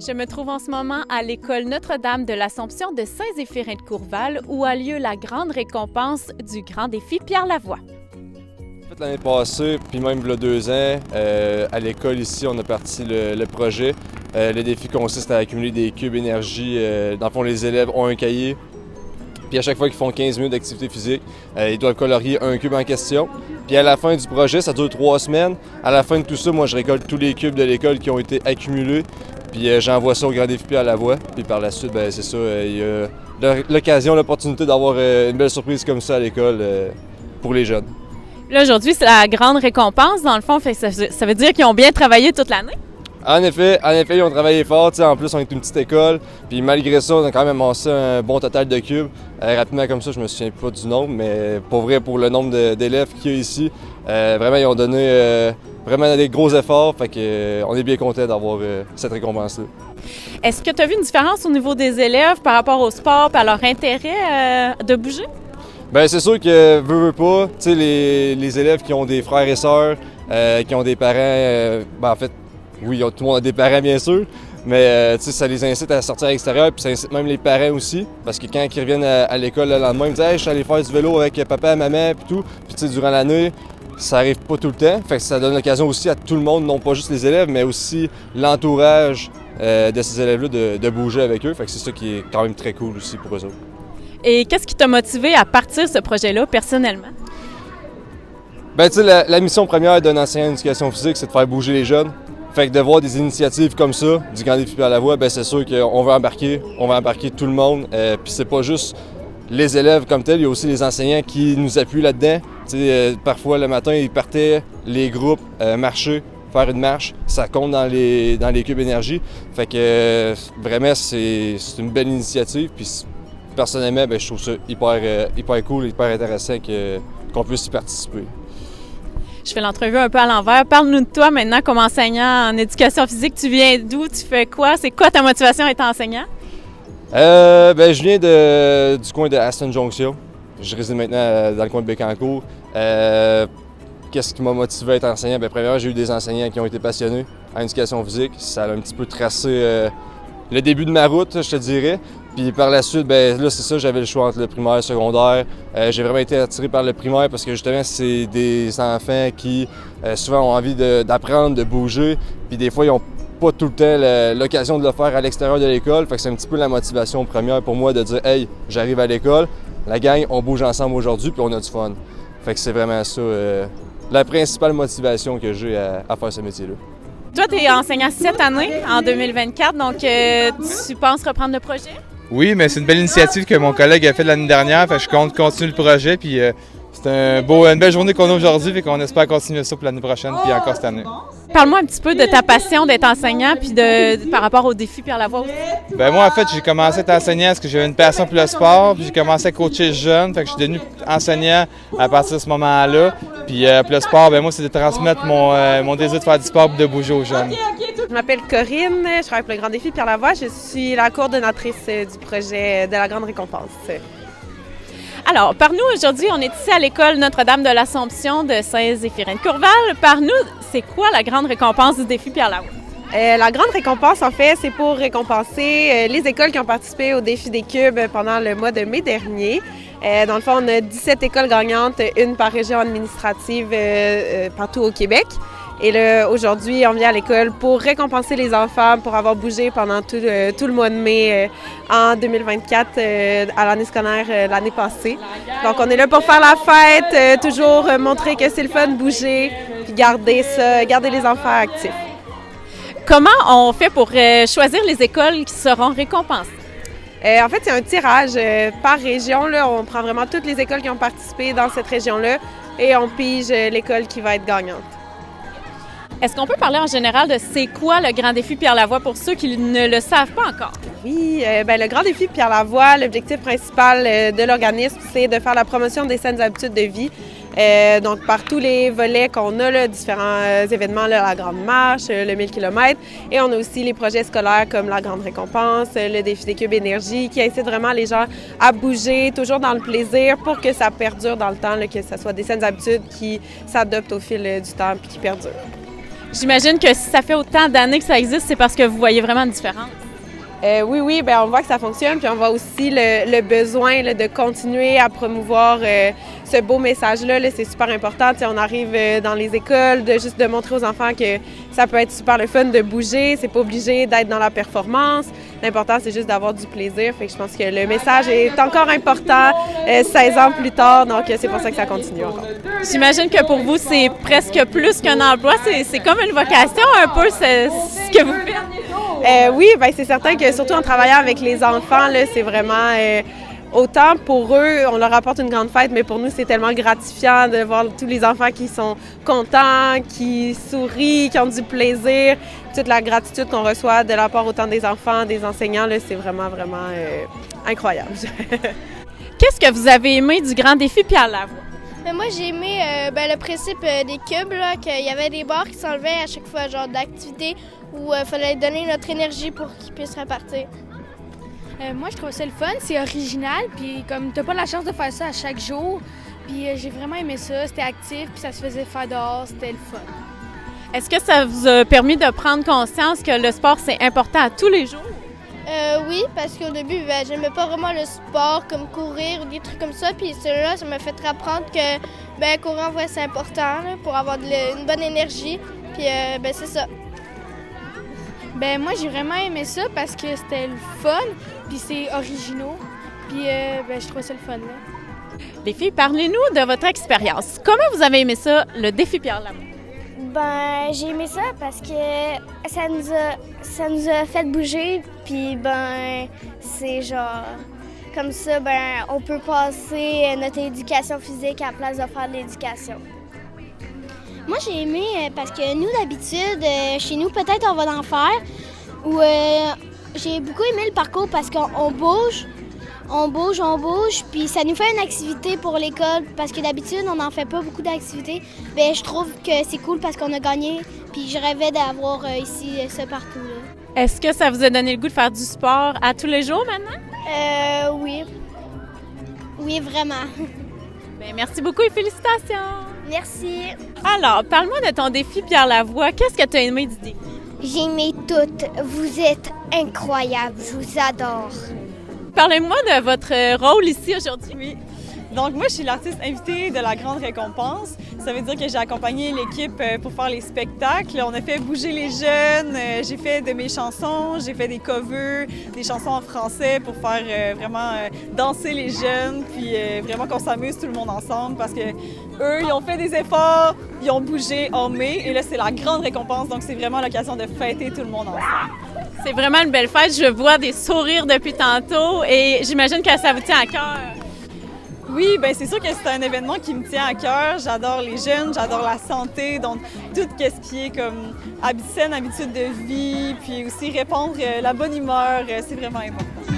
Je me trouve en ce moment à l'école Notre-Dame de l'Assomption de Saint-Zéphirin-de-Courval où a lieu la grande récompense du Grand Défi Pierre Lavoie. L'année passée, puis même il y a 2 ans, à l'école ici, on a parti le projet. Le défi consiste à accumuler des cubes énergie. Dans le fond, les élèves ont un cahier. Puis à chaque fois qu'ils font 15 minutes d'activité physique, ils doivent colorier un cube en question. Puis à la fin du projet, ça dure 3 semaines. À la fin de tout ça, moi, je récolte tous les cubes de l'école qui ont été accumulés. Puis j'envoie ça au Grand Défi Pierre Lavoie. Puis par la suite, c'est ça, il y a l'occasion, l'opportunité d'avoir une belle surprise comme ça à l'école pour les jeunes. Là, aujourd'hui, c'est la grande récompense. Dans le fond, ça veut dire qu'ils ont bien travaillé toute l'année? En effet, ils ont travaillé fort. En plus, on est une petite école. Puis malgré ça, on a quand même amassé un bon total de cubes. Rapidement comme ça, je me souviens pas du nombre, mais pour vrai, pour le nombre d'élèves qu'il y a ici, vraiment, ils ont donné vraiment des gros efforts. Fait que, on est bien content d'avoir cette récompense-là. Est-ce que tu as vu une différence au niveau des élèves par rapport au sport et à leur intérêt de bouger? Bien, c'est sûr que veut pas, tu sais, les élèves qui ont des frères et sœurs, qui ont des parents, en fait, oui, tout le monde a des parents bien sûr, mais tu sais, ça les incite à sortir à l'extérieur, puis ça incite même les parents aussi, parce que quand ils reviennent à l'école le lendemain, ils disent « Hey, je suis allé faire du vélo avec papa et maman, puis tout », puis tu sais, durant l'année, ça arrive pas tout le temps, fait que ça donne l'occasion aussi à tout le monde, non pas juste les élèves, mais aussi l'entourage de ces élèves-là de bouger avec eux, fait que c'est ça qui est quand même très cool aussi pour eux autres. Et qu'est-ce qui t'a motivé à partir ce projet-là personnellement? Bien, tu sais, la mission première d'un enseignant d'éducation physique, c'est de faire bouger les jeunes. Fait que de voir des initiatives comme ça, du Grand Défi Pierre Lavoie, bien c'est sûr qu'on va embarquer tout le monde. Puis c'est pas juste les élèves comme tels, il y a aussi les enseignants qui nous appuient là-dedans. Tu sais, parfois le matin, ils partaient, les groupes, marcher, faire une marche, ça compte dans les cubes énergie. Fait que vraiment, c'est une belle initiative. Puis personnellement, bien, je trouve ça hyper cool, hyper intéressant qu'on puisse y participer. Je fais l'entrevue un peu à l'envers. Parle-nous de toi maintenant comme enseignant en éducation physique. Tu viens d'où? Tu fais quoi? C'est quoi ta motivation à être enseignant? Je viens du coin de Aston Junction. Je réside maintenant dans le coin de Bécancour. Qu'est-ce qui m'a motivé à être enseignant? Bien, premièrement, j'ai eu des enseignants qui ont été passionnés en éducation physique. Ça a un petit peu tracé le début de ma route, je te dirais. Puis par la suite, bien là, c'est ça, j'avais le choix entre le primaire et le secondaire. J'ai vraiment été attiré par le primaire parce que justement, c'est des enfants qui souvent ont envie d'apprendre, de bouger. Puis des fois, ils n'ont pas tout le temps l'occasion de le faire à l'extérieur de l'école. Fait que c'est un petit peu la motivation première pour moi de dire « Hey, j'arrive à l'école, la gang, on bouge ensemble aujourd'hui, puis on a du fun. » Fait que c'est vraiment ça, la principale motivation que j'ai à faire ce métier-là. Toi, tu es enseignant cette année, en 2024, donc tu penses reprendre le projet? Oui, mais c'est une belle initiative que mon collègue a faite l'année dernière. Fait que je compte continuer le projet. Puis c'est une belle journée qu'on a aujourd'hui. Fait qu'on espère continuer ça pour l'année prochaine puis encore cette année. Parle-moi un petit peu de ta passion d'être enseignant puis par rapport au défi Pierre Lavoie aussi. Ben moi, en fait, j'ai commencé à être enseignant parce que j'avais une passion pour le sport. Puis j'ai commencé à coacher jeune. Fait que je suis devenu enseignant à partir de ce moment-là. Puis pour le sport, ben moi, c'est de transmettre mon désir de faire du sport et de bouger aux jeunes. Je m'appelle Corinne, je travaille pour le Grand Défi Pierre Lavoie. Je suis la coordonnatrice du projet de la grande récompense. Alors, par nous, aujourd'hui, on est ici à l'école Notre-Dame de l'Assomption de Saint-Zéphirin-de-Courval. Par nous, c'est quoi la grande récompense du défi Pierre Lavoie? La grande récompense, en fait, c'est pour récompenser les écoles qui ont participé au défi des cubes pendant le mois de mai dernier. Dans le fond, on a 17 écoles gagnantes, une par région administrative partout au Québec. Et là, aujourd'hui, on vient à l'école pour récompenser les enfants pour avoir bougé pendant tout le mois de mai en 2024 à l'année scolaire l'année passée. Donc, on est là pour faire la fête, toujours montrer que c'est le fun de bouger, puis garder les enfants actifs. Comment on fait pour choisir les écoles qui seront récompensées? En fait, c'est un tirage par région. Là, on prend vraiment toutes les écoles qui ont participé dans cette région-là et on pige l'école qui va être gagnante. Est-ce qu'on peut parler en général de c'est quoi le Grand Défi Pierre Lavoie pour ceux qui ne le savent pas encore? Oui, le Grand Défi Pierre Lavoie, l'objectif principal de l'organisme, c'est de faire la promotion des saines habitudes de vie. Donc, par tous les volets qu'on a, là, différents événements, là, la Grande Marche, le 1000 km, et on a aussi les projets scolaires comme la Grande Récompense, le défi des cubes énergie, qui incite vraiment les gens à bouger, toujours dans le plaisir, pour que ça perdure dans le temps, là, que ce soit des saines habitudes qui s'adoptent au fil du temps et qui perdurent. J'imagine que si ça fait autant d'années que ça existe, c'est parce que vous voyez vraiment une différence. Oui, bien, on voit que ça fonctionne, puis on voit aussi le besoin là, de continuer à promouvoir ce beau message-là. Là, c'est super important. T'sais, on arrive dans les écoles, juste de montrer aux enfants que ça peut être super le fun de bouger. C'est pas obligé d'être dans la performance. L'important, c'est juste d'avoir du plaisir. Fait que je pense que le message est encore important 16 ans plus tard, donc c'est pour ça que ça continue encore. J'imagine que pour vous, c'est presque plus qu'un emploi. C'est comme une vocation un peu, c'est ce que vous faites. Oui, bien, c'est certain que surtout en travaillant avec les enfants, là, c'est vraiment autant pour eux, on leur apporte une grande fête, mais pour nous, c'est tellement gratifiant de voir tous les enfants qui sont contents, qui sourient, qui ont du plaisir. Toute la gratitude qu'on reçoit de la part autant des enfants, des enseignants, là, c'est vraiment, vraiment incroyable. Qu'est-ce que vous avez aimé du Grand Défi Pierre Lavoie? Mais moi, j'ai aimé le principe des cubes, qu'il y avait des barres qui s'enlevaient à chaque fois, genre d'activité où il fallait donner notre énergie pour qu'ils puissent repartir. Moi, je trouve ça le fun, c'est original, puis comme t'as pas la chance de faire ça à chaque jour, puis j'ai vraiment aimé ça, c'était actif, puis ça se faisait faire dehors, c'était le fun. Est-ce que ça vous a permis de prendre conscience que le sport, c'est important à tous les jours? Oui, parce qu'au début, j'aimais pas vraiment le sport, comme courir ou des trucs comme ça. Puis celui-là, ça m'a fait apprendre que courir, en vrai, c'est important là, pour avoir une bonne énergie. Puis c'est ça. Ben moi, j'ai vraiment aimé ça parce que c'était le fun, puis c'est originaux. Puis je trouvais ça le fun. Là. Les filles, parlez-nous de votre expérience. Comment vous avez aimé ça, le défi Pierre Lavoie? Ben, j'ai aimé ça parce que ça nous a fait bouger, puis c'est genre comme ça, on peut passer notre éducation physique à la place de faire de l'éducation. Moi, j'ai aimé parce que nous, d'habitude, chez nous, peut-être on va en faire, ou j'ai beaucoup aimé le parcours parce qu'on bouge. On bouge, puis ça nous fait une activité pour l'école parce que d'habitude, on n'en fait pas beaucoup d'activités. Bien, je trouve que c'est cool parce qu'on a gagné, puis je rêvais d'avoir ici ce parcours-là. Est-ce que ça vous a donné le goût de faire du sport à tous les jours maintenant? Oui. Oui, vraiment. Bien, merci beaucoup et félicitations! Merci. Alors, parle-moi de ton défi Pierre Lavoie. Qu'est-ce que tu as aimé du défi? J'ai aimé toutes. Vous êtes incroyables. Je vous adore. Parlez-moi de votre rôle ici aujourd'hui. Oui. Donc, moi, je suis l'artiste invitée de la Grande Récompense. Ça veut dire que j'ai accompagné l'équipe pour faire les spectacles. On a fait bouger les jeunes. J'ai fait de mes chansons. J'ai fait des covers, des chansons en français pour faire vraiment danser les jeunes. Puis vraiment qu'on s'amuse tout le monde ensemble parce que eux, ils ont fait des efforts, ils ont bougé en mai. Et là, c'est la Grande Récompense. Donc, c'est vraiment l'occasion de fêter tout le monde ensemble. C'est vraiment une belle fête. Je vois des sourires depuis tantôt et j'imagine que ça vous tient à cœur. Oui, bien c'est sûr que c'est un événement qui me tient à cœur. J'adore les jeunes, j'adore la santé, donc tout ce qui est comme saine habitude de vie, puis aussi répandre la bonne humeur, c'est vraiment important.